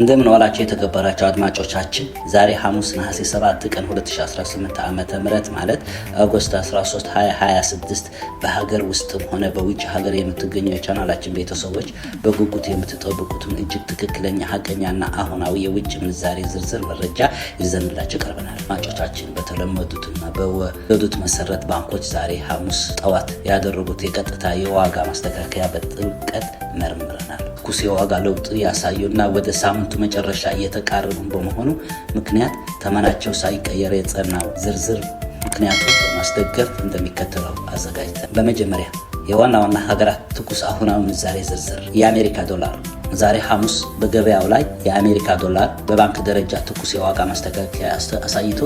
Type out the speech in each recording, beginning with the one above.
እንደምን ዋላችሁ የተከበራችሁ አድማጮቻችን። ዛሬ ሐሙስ ነሐሴ 7 ቀን 2018 ዓመተ ምህረት ማለት ኦገስት 13 2026 በሀገር ውስጥም ሆነ በውጭ ሀገር የምትገኙ የቻናላችን ቤተሰቦች በጉጉት የምትጠብቁትን እጅግ ትክክለኛ ሀቀኛና አሁናዊ የውጭ ምንዛሬ ዝርዝር መረጃ ይዘንላችሁ ቀርበናል። አድማጮቻችን በተለመዱትና በወደዱት መሰረት ባንኮች ዛሬ ሐሙስ ጠዋት ያደረጉት የቀጥታ የዋጋ ማስተካከያ በጥልቀት መርምረናል። ኩስ የዋጋ ለውጥ ያሳዩና ወደ ሳምንቱ መጨረሻ እየተቃረቡ በመሆኑ ምክንያት ተመናቸው ሳይቀየር የጸናው ዝርዝር ምክንያቱ ማስደገፍ እንደሚከተለው አዘጋጅተን በመጀመሪያ የዋና ዋና ሀገራት ትኩስ አሁናዊ ምንዛሬ ዝርዝር። የአሜሪካ ዶላር ዛሬ ሐሙስ በገበያው ላይ የአሜሪካ ዶላር በባንክ ደረጃ ትኩስ የዋጋ ማስተካከያ አሳይቶ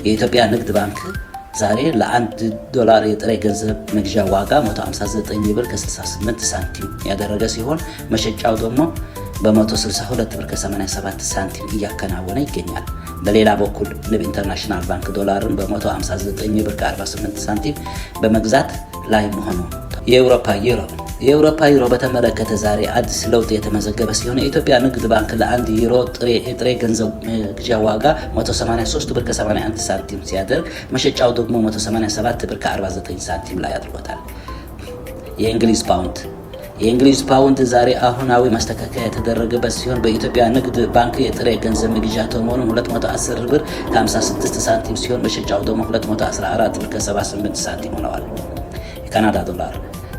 የኢትዮጵያ ንግድ ባንክ ዛሬ ለአንድ ዶላር የጥሬ ገንዘብ መግዣ ዋጋ 159 ብር ከ68 ሳንቲም ያደረገ ሲሆን መሸጫው ደግሞ በ162 ብር ከ87 ሳንቲም እያከናወነ ይገኛል። በሌላ በኩል ንብ ኢንተርናሽናል ባንክ ዶላርን በ159 ብር ከ48 ሳንቲም በመግዛት ላይ መሆኑ። የአውሮፓ ዩሮ በተመለከተ ዛሬ አዲስ ለውጥ የተመዘገበ ሲሆን የኢትዮጵያ ንግድ ባንክ ለአንድ ዩሮ ጥሬ ገንዘብ መግዣ ዋጋ 183 ብር ከ81 ሳንቲም ሲያደርግ መሸጫው ደግሞ 187 ብር ከ49 ሳንቲም ላይ አድርጎታል። የእንግሊዝ ፓውንድ ዛሬ አሁናዊ ማስተካከያ የተደረገበት ሲሆን በኢትዮጵያ ንግድ ባንክ የጥሬ ገንዘብ መግዣ ተመኑ 210 ብር ከ56 ሳንቲም ሲሆን መሸጫው ደግሞ 214 ብር ከ78 ሳንቲም ሆነዋል።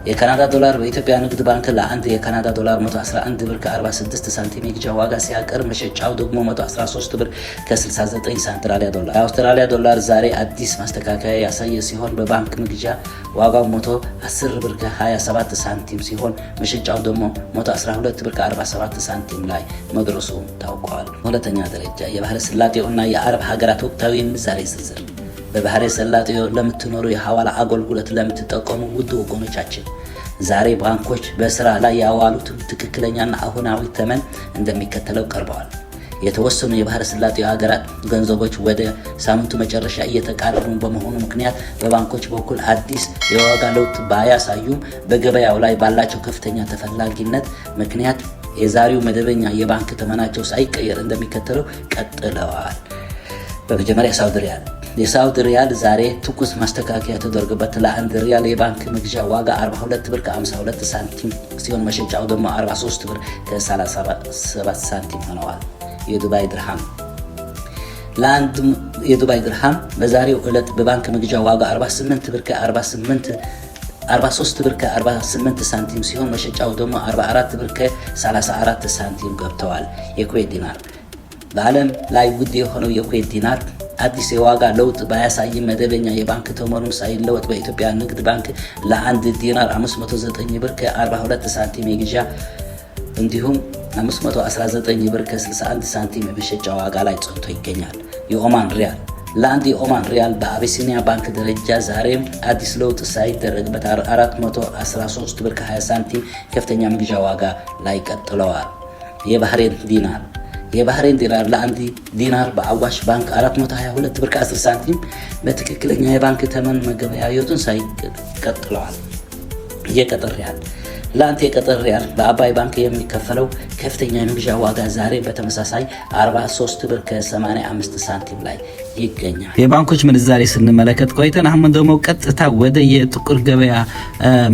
የካናዳ ዶላር በኢትዮጵያ ንግድ ባንክ ለአንድ የካናዳ ዶላር 111 ብር ከ46 ሳንቲም የግዣ ዋጋ ሲያቀርብ መሸጫው ደግሞ 113 ብር ከ69 ሳንቲም ዶላር። የአውስትራሊያ ዶላር ዛሬ አዲስ ማስተካከያ ያሳየ ሲሆን በባንክ መግዣ ዋጋው 110 ብር ከ27 ሳንቲም ሲሆን መሸጫው ደግሞ 112 ብር ከ47 ሳንቲም ላይ መድረሱ ታውቋል። ሁለተኛ ደረጃ የባህረ ሰላጤውና የአረብ ሀገራት ወቅታዊ ምንዛሬ ዝርዝር። በባህረ ሰላጤው ለምትኖሩ የሐዋላ አገልግሎት ለምትጠቀሙ ውድ ወገኖቻችን ዛሬ ባንኮች በስራ ላይ ያዋሉትን ትክክለኛና አሁናዊ ተመን እንደሚከተለው ቀርበዋል። የተወሰኑ የባህረ ሰላጤው ሀገራት ገንዘቦች ወደ ሳምንቱ መጨረሻ እየተቃረቡ በመሆኑ ምክንያት በባንኮች በኩል አዲስ የዋጋ ለውጥ ባያሳዩም በገበያው ላይ ባላቸው ከፍተኛ ተፈላጊነት ምክንያት የዛሬው መደበኛ የባንክ ተመናቸው ሳይቀየር እንደሚከተለው ቀጥለዋል። በመጀመሪያ የሳውዲ ሪያል ዛሬ ትኩስ ማስተካከያ ተደርጎበት ለአንድ ሪያል የባንክ መግዣ ዋጋ 42 ብር ከ52 ሳንቲም ሲሆን መሸጫው ደግሞ 43 ብር ከ37 ሳንቲም ሆነዋል። የዱባይ ድርሃም በዛሬው ዕለት በባንክ መግዣ ዋጋ 43 ብር ከ48 ሳንቲም ሲሆን መሸጫው ደግሞ 44 ብር ከ34 ሳንቲም ገብተዋል። የኩዌት ዲናር በዓለም ላይ ውድ የሆነው የኩዌት ዲናር አዲስ የዋጋ ለውጥ ባያሳይም መደበኛ የባንክ ተመኑን ሳይለወጥ በኢትዮጵያ ንግድ ባንክ ለአንድ ዲናር 509 ብር ከ42 ሳንቲም የግዣ እንዲሁም 519 ብር ከ61 ሳንቲም የመሸጫ ዋጋ ላይ ጸንቶ ይገኛል። የኦማን ሪያል ለአንድ የኦማን ሪያል በአቢሲኒያ ባንክ ደረጃ ዛሬም አዲስ ለውጥ ሳይደረግበት 413 ብር ከ20 ሳንቲም ከፍተኛ መግዣ ዋጋ ላይ ቀጥለዋል። የባህሬን ዲናር ለአንድ ዲናር በአዋሽ ባንክ 422 ብር ከ10 ሳንቲም በትክክለኛ የባንክ ተመን መገበያየቱን ሳይቀጥለዋል። የቀጠር ሪያል ለአንድ የቀጠር ሪያል በአባይ ባንክ የሚከፈለው ከፍተኛ የመግዣ ዋጋ ዛሬ በተመሳሳይ 43 ብር ከ85 ሳንቲም ላይ ይገኛል። የባንኮች ምንዛሬ ስንመለከት ቆይተን አሁን ደግሞ ቀጥታ ወደ የጥቁር ገበያ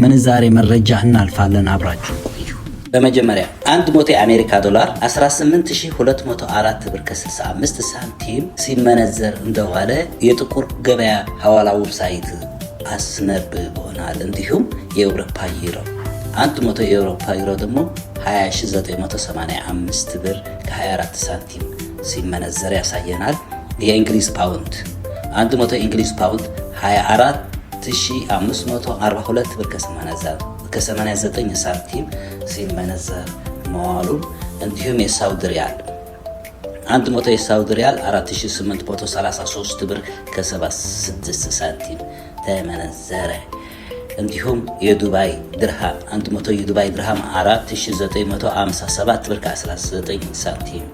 ምንዛሬ መረጃ እናልፋለን። አብራችሁ በመጀመሪያ 100 የአሜሪካ ዶላር 18204 ብር ከ65 ሳንቲም ሲመነዘር እንደዋለ የጥቁር ገበያ ሐዋላ ዌብሳይት አስነብቦናል። እንዲሁም የአውሮፓ ዩሮ 100 የአውሮፓ ዩሮ ደግሞ 20985 ብር ከ24 ሳንቲም ሲመነዘር ያሳየናል። የእንግሊዝ ፓውንድ 100 የእንግሊዝ ፓውንድ 24542 ብር ከ89 ሳንቲም ሲመነዘር መዋሉን። እንዲሁም የሳውዲ ሪያል 100 የሳውዲ ሪያል 4833 ብር ከ76 ሳንቲም ተመነዘረ። እንዲሁም የዱባይ ድርሃም 100 የዱባይ ድርሃም 4957 ብር ከ19 ሳንቲም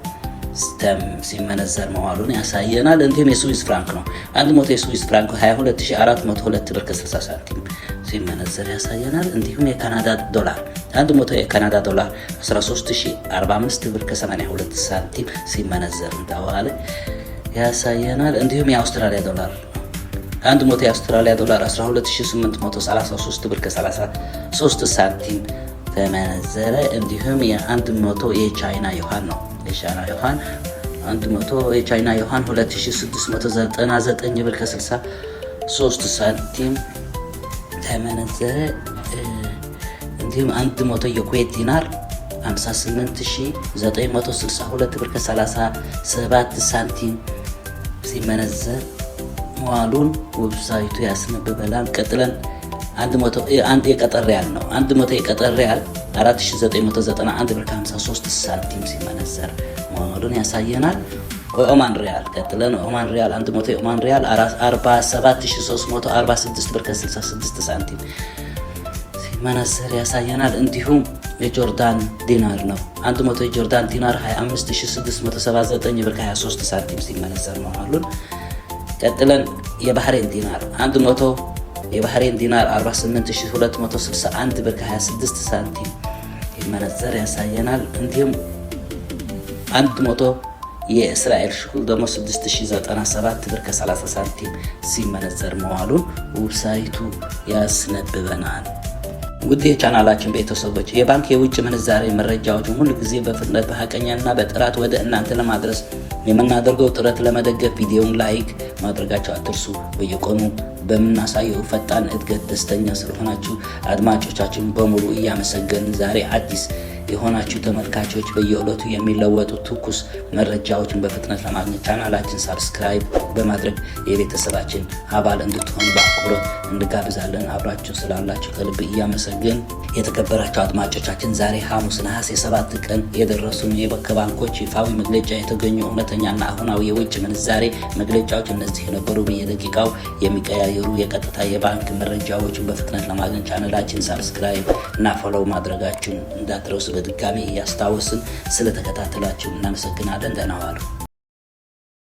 ሲመነዘር መዋሉን ያሳየናል። እንዲሁም የስዊስ ፍራንክ ነው 100 የስዊስ ፍራንክ 22402 ብር ከ60 ሳንቲም ሲመነዘር ያሳየናል። እንዲሁም የካናዳ ዶላር 100 የካናዳ ዶላር 13045 ብር ከ82 ሳንቲም ሲመነዘር እንደዋለ ያሳየናል። እንዲሁም የአውስትራሊያ ዶላር 100 የአውስትራሊያ ዶላር 12833 ብር ከ33 ሳንቲም ተመነዘረ። እንዲሁም የ100 የቻይና ዩዋን ነው። የቻይና ዩዋን 100 የቻይና ዩዋን 2699 ብር ከ63 ሳንቲም ተመነዘረ። እንዲሁም 100 የኩዌት ዲናር 58962 ብር ከ37 ሳንቲም ሲመነዘር መዋሉን ዌብሳይቱ ያስነብበናል። ቀጥለን 100 የቀጠር ሪያል ነው። 100 የቀጠር ሪያል 4991 ብር ከ53 ሳንቲም ሲመነዘር መዋሉን ያሳየናል። ኦማን ሪያል ቀጥለን ኦማን ሪያል 100 የኦማን ሪያል 47346 ብር ከ66 ሳንቲም ሲመነዘር ያሳየናል። እንዲሁም የጆርዳን ዲናር ነው። 100 የጆርዳን ዲናር 25679 ብር ከ23 ሳንቲም ሲመነዘር መዋሉን። ቀጥለን የባህሬን ዲናር 100 የባህሬን ዲናር 48261 ብር ከ26 ሳንቲም ሲመነዘር ያሳየናል። እንዲሁም 100 የእስራኤል ሽኩል ደግሞ 6097 ብር ከ30 ሳንቲም ሲመነዘር መዋሉን ዌብሳይቱ ያስነብበናል። ውድ የቻናላችን ቤተሰቦች የባንክ የውጭ ምንዛሬ መረጃዎችን ሁሉ ጊዜ በፍጥነት በሐቀኛና በጥራት ወደ እናንተ ለማድረስ የምናደርገው ጥረት ለመደገፍ ቪዲዮውን ላይክ ማድረጋቸው አትርሱ። በየቀኑ በምናሳየው ፈጣን እድገት ደስተኛ ስለሆናችሁ አድማጮቻችን በሙሉ እያመሰገንን ዛሬ አዲስ የሆናችሁ ተመልካቾች በየዕለቱ የሚለወጡ ትኩስ መረጃዎችን በፍጥነት ለማግኘት ቻናላችን ሰብስክራይብ በማድረግ የቤተሰባችን አባል እንድትሆኑ በአክብሮት እንጋብዛለን። አብራችሁ ስላላችሁ ከልብ እያመሰገን የተከበራችሁ አድማጮቻችን ዛሬ ሐሙስ ነሐሴ 7 ቀን የደረሱን ከባንኮች ይፋዊ መግለጫ የተገኙ እውነተኛና አሁናዊ የውጭ ምንዛሬ መግለጫዎች እነዚህ የነበሩ። በየደቂቃው የሚቀያየሩ የቀጥታ የባንክ መረጃዎችን በፍጥነት ለማግኘት ቻናላችን ሰብስክራይብ እና ፎሎው ማድረጋችሁን እንዳትረሱ በድጋሚ እያስታወስን ስለተከታተላችሁ እናመሰግናለን። ደህና ዋሉ።